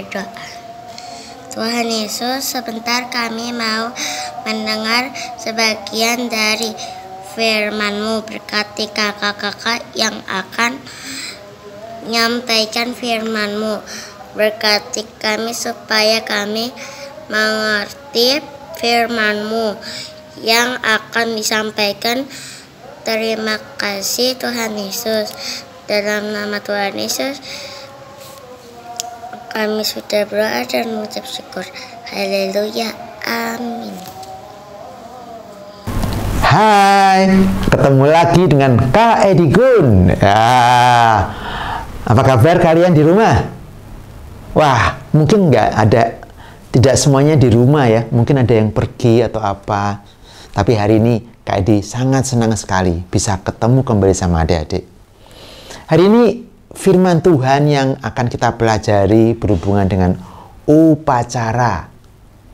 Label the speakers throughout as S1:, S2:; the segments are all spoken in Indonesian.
S1: berdoa. Tuhan Yesus, sebentar kami mau mendengar sebagian dari firman-Mu. Berkati kakak-kakak yang akan menyampaikan firman-Mu. Berkati kami supaya kami mengerti firman-Mu yang akan disampaikan. Terima kasih Tuhan Yesus. Dalam nama Tuhan Yesus kami sudah berdoa dan mengucap syukur. Haleluya. Amin.
S2: Hai, ketemu lagi dengan Kak Edi Gun. Ya, apa kabar kalian di rumah? Wah, mungkin tidak semuanya di rumah ya. Mungkin ada yang pergi atau apa. Tapi hari ini Kak Edi sangat senang sekali bisa ketemu kembali sama adik-adik. Hari ini firman Tuhan yang akan kita pelajari berhubungan dengan upacara.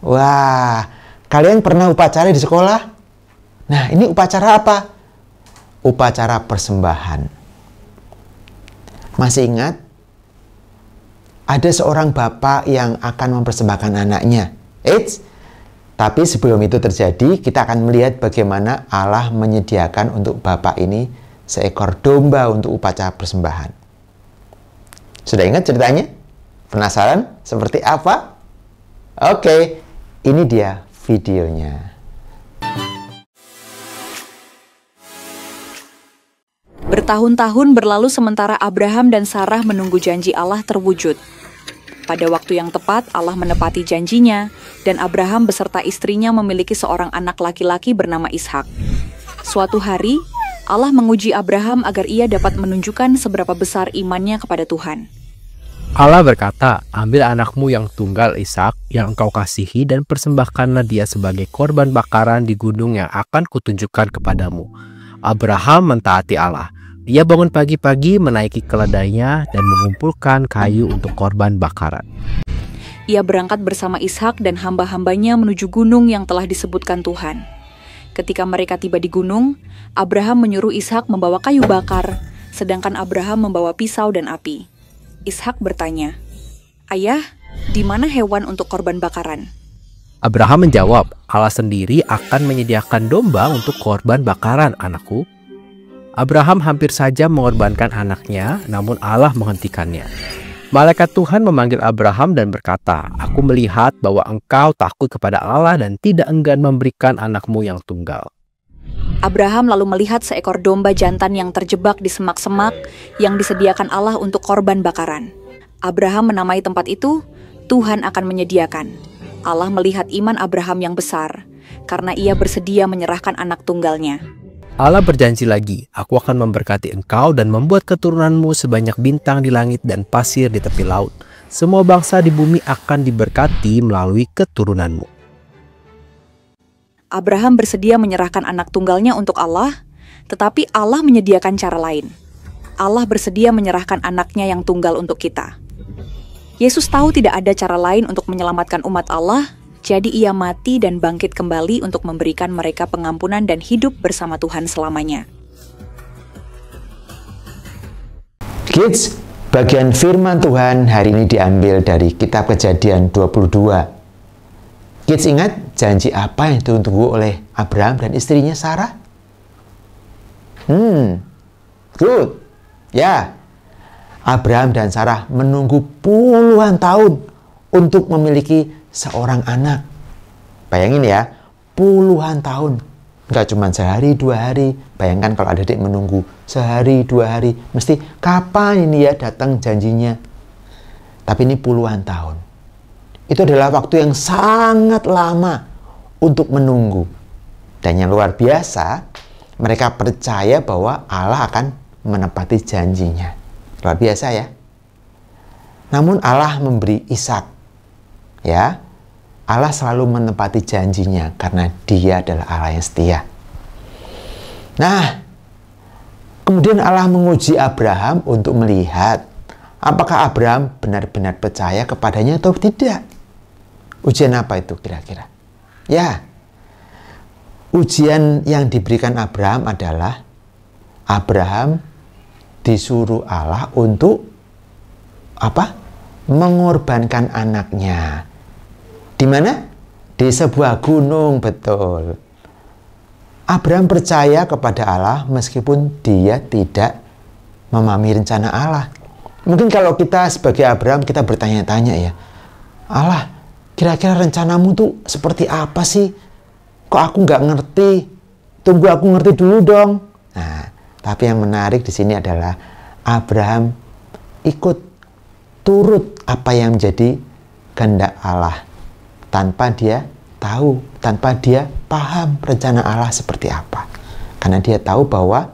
S2: Wah, kalian pernah upacara di sekolah? Nah, ini upacara apa? Upacara persembahan. Masih ingat? Ada seorang bapak yang akan mempersembahkan anaknya. Tapi sebelum itu terjadi, kita akan melihat bagaimana Allah menyediakan untuk bapak ini seekor domba untuk upacara persembahan. Sudah ingat ceritanya? Penasaran seperti apa? Oke, ini dia videonya.
S3: Bertahun-tahun berlalu sementara Abraham dan Sarah menunggu janji Allah terwujud. Pada waktu yang tepat, Allah menepati janjinya, dan Abraham beserta istrinya memiliki seorang anak laki-laki bernama Ishak. Suatu hari, Allah menguji Abraham agar ia dapat menunjukkan seberapa besar imannya kepada Tuhan.
S4: Allah berkata, ambil anakmu yang tunggal Ishak yang engkau kasihi dan persembahkanlah dia sebagai korban bakaran di gunung yang akan kutunjukkan kepadamu. Abraham mentaati Allah. Dia bangun pagi-pagi menaiki keledainya dan mengumpulkan kayu untuk korban bakaran.
S3: Ia berangkat bersama Ishak dan hamba-hambanya menuju gunung yang telah disebutkan Tuhan. Ketika mereka tiba di gunung, Abraham menyuruh Ishak membawa kayu bakar, sedangkan Abraham membawa pisau dan api. Ishak bertanya, "Ayah, di mana hewan untuk korban bakaran?"
S4: Abraham menjawab, Allah sendiri akan menyediakan domba untuk korban bakaran, anakku. Abraham hampir saja mengorbankan anaknya, namun Allah menghentikannya. Malaikat Tuhan memanggil Abraham dan berkata, aku melihat bahwa engkau takut kepada Allah dan tidak enggan memberikan anakmu yang tunggal.
S3: Abraham lalu melihat seekor domba jantan yang terjebak di semak-semak yang disediakan Allah untuk korban bakaran. Abraham menamai tempat itu, Tuhan akan menyediakan. Allah melihat iman Abraham yang besar, karena ia bersedia menyerahkan anak tunggalnya.
S4: Allah berjanji lagi, aku akan memberkati engkau dan membuat keturunanmu sebanyak bintang di langit dan pasir di tepi laut. Semua bangsa di bumi akan diberkati melalui keturunanmu.
S3: Abraham bersedia menyerahkan anak tunggalnya untuk Allah, tetapi Allah menyediakan cara lain. Allah bersedia menyerahkan anaknya yang tunggal untuk kita. Yesus tahu tidak ada cara lain untuk menyelamatkan umat Allah, jadi ia mati dan bangkit kembali untuk memberikan mereka pengampunan dan hidup bersama Tuhan selamanya.
S2: Kids, bagian firman Tuhan hari ini diambil dari kitab Kejadian 22. Kids ingat janji apa yang ditunggu oleh Abraham dan istrinya Sarah? Good. Ya, Abraham dan Sarah menunggu puluhan tahun untuk memiliki seorang anak. Bayangin ya, puluhan tahun. Nggak cuma sehari, 2 hari. Bayangkan kalau adik-adik menunggu sehari, 2 hari. Mesti kapan ini ya datang janjinya. Tapi ini puluhan tahun. Itu adalah waktu yang sangat lama untuk menunggu. Dan yang luar biasa, mereka percaya bahwa Allah akan menepati janjinya. Luar biasa ya. Namun Allah memberi Ishak. Ya, Allah selalu menepati janjinya karena Dia adalah Allah yang setia. Nah, kemudian Allah menguji Abraham untuk melihat apakah Abraham benar-benar percaya kepadanya atau tidak. Ujian apa itu kira-kira? Ya, ujian yang diberikan Abraham adalah Abraham disuruh Allah untuk apa? mengorbankan anaknya. Di mana? Di sebuah gunung, betul. Abraham percaya kepada Allah meskipun dia tidak memahami rencana Allah. Mungkin kalau kita sebagai Abraham, kita bertanya-tanya ya, Allah, kira-kira rencanamu tuh seperti apa sih? Kok aku nggak ngerti? Tunggu aku ngerti dulu dong. Nah, tapi yang menarik di sini adalah Abraham ikut turut apa yang menjadi kehendak Allah tanpa dia tahu, tanpa dia paham rencana Allah seperti apa. Karena dia tahu bahwa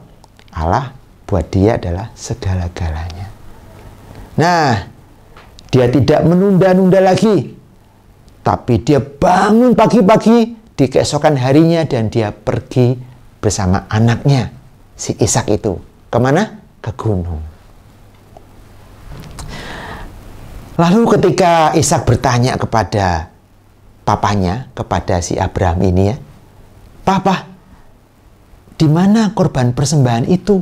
S2: Allah buat dia adalah segala-galanya. Nah, dia tidak menunda-nunda lagi, tapi dia bangun pagi-pagi di keesokan harinya dan dia pergi bersama anaknya, si Ishak itu. Kemana? Ke gunung. Lalu ketika Ishak bertanya kepada papanya, kepada si Abraham ini ya, Papa, di mana korban persembahan itu?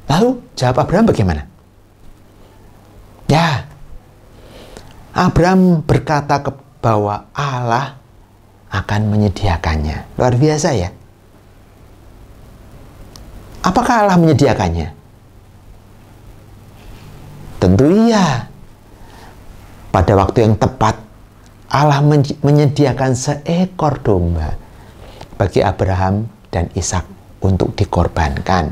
S2: Lalu jawab Abraham bagaimana? Ya, Abraham berkata bahwa Allah akan menyediakannya. Luar biasa ya. Apakah Allah menyediakannya? Tentu iya. Pada waktu yang tepat, Allah menyediakan seekor domba bagi Abraham dan Ishak untuk dikorbankan.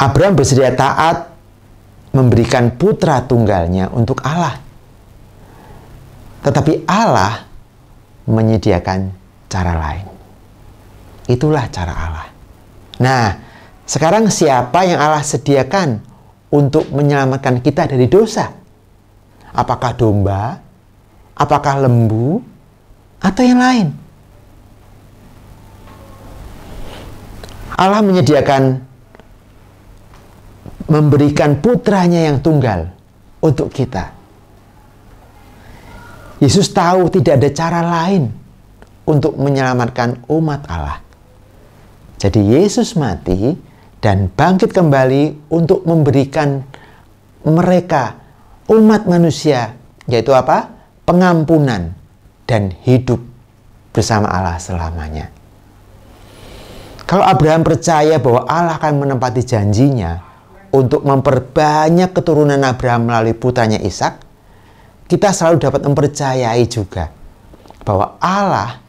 S2: Abraham bersedia taat memberikan putra tunggalnya untuk Allah. Tetapi Allah menyediakan cara lain. Itulah cara Allah. Nah, sekarang siapa yang Allah sediakan untuk menyelamatkan kita dari dosa? Apakah domba? Apakah lembu? Atau yang lain? Allah menyediakan memberikan putranya yang tunggal untuk kita. Yesus tahu tidak ada cara lain untuk menyelamatkan umat Allah. Jadi Yesus mati dan bangkit kembali untuk memberikan mereka, umat manusia, yaitu apa? Pengampunan dan hidup bersama Allah selamanya. Kalau Abraham percaya bahwa Allah akan menepati janjinya untuk memperbanyak keturunan Abraham melalui putranya Ishak, kita selalu dapat mempercayai juga bahwa Allah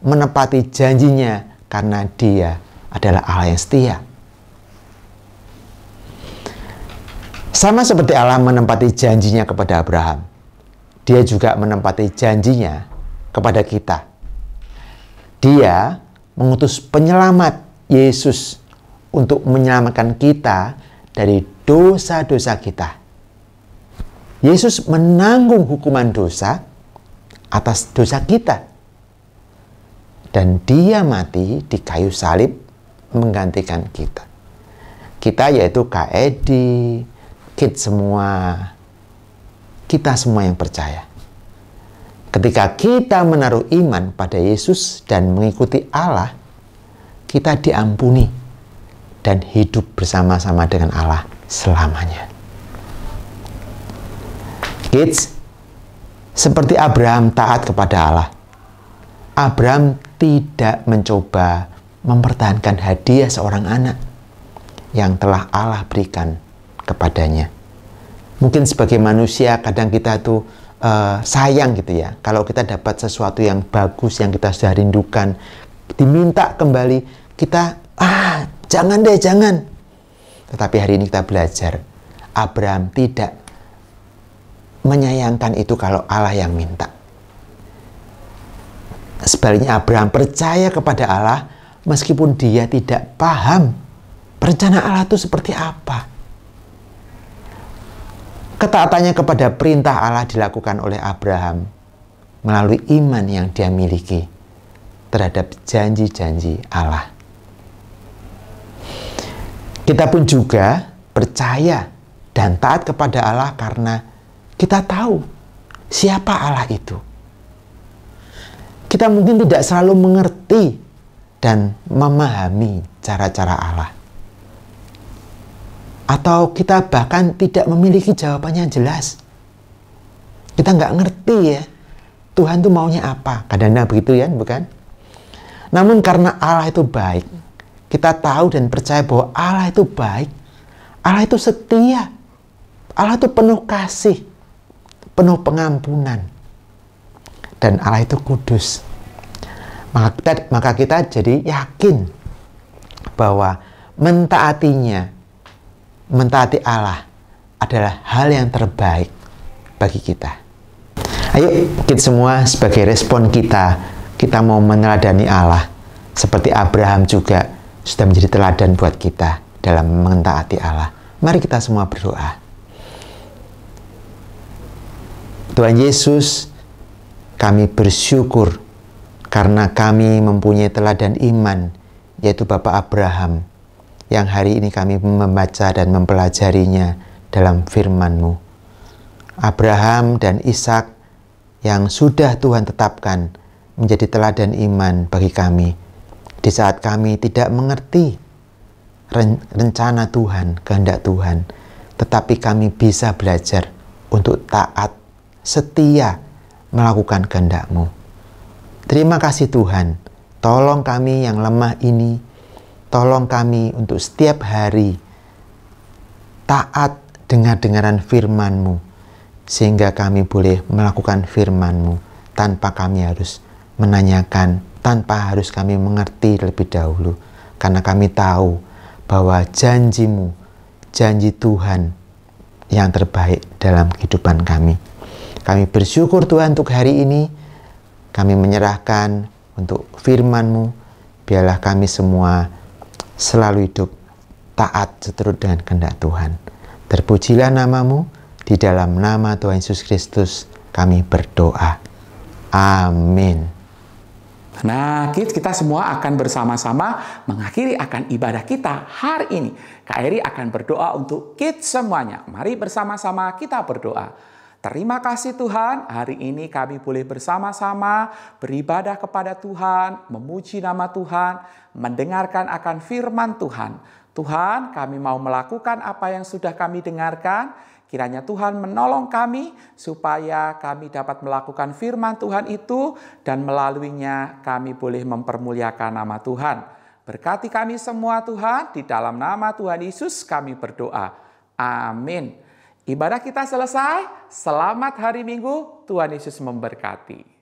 S2: menepati janjinya karena Dia adalah Allah yang setia. Sama seperti Allah menepati janjinya kepada Abraham, Dia juga menepati janjinya kepada kita. Dia mengutus penyelamat Yesus untuk menyelamatkan kita dari dosa-dosa kita. Yesus menanggung hukuman dosa atas dosa kita. Dan Dia mati di kayu salib menggantikan kita. Kita yaitu Kak Edi, kita semua yang percaya. Ketika kita menaruh iman pada Yesus dan mengikuti Allah, kita diampuni dan hidup bersama-sama dengan Allah selamanya. Kids, seperti Abraham taat kepada Allah, Abraham tidak mencoba mempertahankan hadiah seorang anak yang telah Allah berikan kepadanya. Mungkin sebagai manusia kadang kita tuh sayang gitu ya, kalau kita dapat sesuatu yang bagus yang kita sudah rindukan, diminta kembali, kita jangan deh, jangan. Tetapi hari ini kita belajar, Abraham tidak menyayangkan itu kalau Allah yang minta. Sebaliknya Abraham percaya kepada Allah meskipun dia tidak paham rencana Allah itu seperti apa. Ketaatannya kepada perintah Allah dilakukan oleh Abraham melalui iman yang dia miliki terhadap janji-janji Allah. Kita pun juga percaya dan taat kepada Allah karena kita tahu siapa Allah itu. Kita mungkin tidak selalu mengerti dan memahami cara-cara Allah. Atau kita bahkan tidak memiliki jawabannya yang jelas. Kita nggak ngerti ya, Tuhan tuh maunya apa. Kadang-kadang begitu ya, bukan? Namun karena Allah itu baik, kita tahu dan percaya bahwa Allah itu baik. Allah itu setia. Allah itu penuh kasih, penuh pengampunan. Dan Allah itu kudus. Maka kita jadi yakin bahwa mentaati Allah adalah hal yang terbaik bagi kita. Ayo kita semua sebagai respon kita mau meneladani Allah. Seperti Abraham juga sudah menjadi teladan buat kita dalam mentaati Allah. Mari kita semua berdoa. Tuhan Yesus, kami bersyukur karena kami mempunyai teladan iman, yaitu Bapak Abraham, yang hari ini kami membaca dan mempelajarinya dalam firman-Mu. Abraham dan Ishak yang sudah Tuhan tetapkan menjadi teladan iman bagi kami di saat kami tidak mengerti rencana Tuhan, kehendak Tuhan, tetapi kami bisa belajar untuk taat, setia melakukan kehendak-Mu. Terima kasih Tuhan, tolong kami yang lemah ini, tolong kami untuk setiap hari taat dengar-dengaran firman-Mu, sehingga kami boleh melakukan firman-Mu tanpa kami harus menanyakan, tanpa harus kami mengerti lebih dahulu, karena kami tahu bahwa janji-Mu, janji Tuhan yang terbaik dalam kehidupan kami. Kami bersyukur Tuhan untuk hari ini. Kami menyerahkan untuk firman-Mu. Biarlah kami semua selalu hidup taat seturut dengan kehendak Tuhan. Terpujilah nama-Mu. Di dalam nama Tuhan Yesus Kristus kami berdoa. Amin.
S5: Nah, kita semua akan bersama-sama mengakhiri akan ibadah kita hari ini. Kak Eri akan berdoa untuk kita semuanya. Mari bersama-sama kita berdoa. Terima kasih Tuhan, hari ini kami boleh bersama-sama beribadah kepada Tuhan, memuji nama Tuhan, mendengarkan akan firman Tuhan. Tuhan, kami mau melakukan apa yang sudah kami dengarkan. Kiranya Tuhan menolong kami supaya kami dapat melakukan firman Tuhan itu dan melaluinya kami boleh mempermuliakan nama Tuhan. Berkati kami semua Tuhan, di dalam nama Tuhan Yesus kami berdoa. Amin. Ibadah kita selesai. Selamat hari Minggu. Tuhan Yesus memberkati.